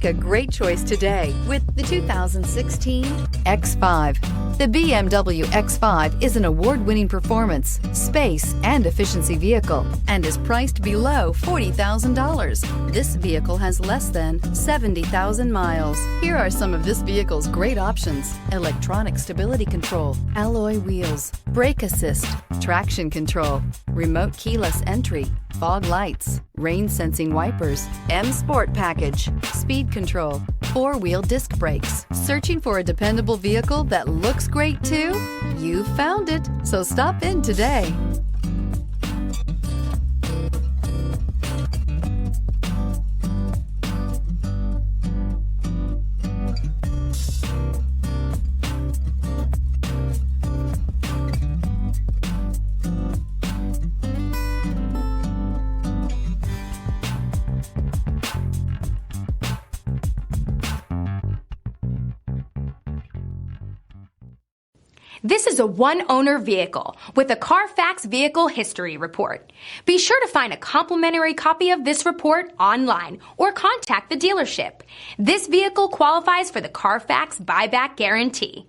A great choice today with the 2016 X5. The BMW X5 is an award-winning performance, space, and efficiency vehicle and is priced below $40,000. This vehicle has less than 70,000 miles. Here are some of this vehicle's great options: electronic stability control, alloy wheels, brake assist, traction control, remote keyless entry, fog lights, rain sensing wipers, M Sport package, speed control, four-wheel disc brakes. Searching for a dependable vehicle that looks great too? You found it, so stop in today. This is a one-owner vehicle with a Carfax Vehicle History Report. Be sure to find a complimentary copy of this report online or contact the dealership. This vehicle qualifies for the Carfax Buyback Guarantee.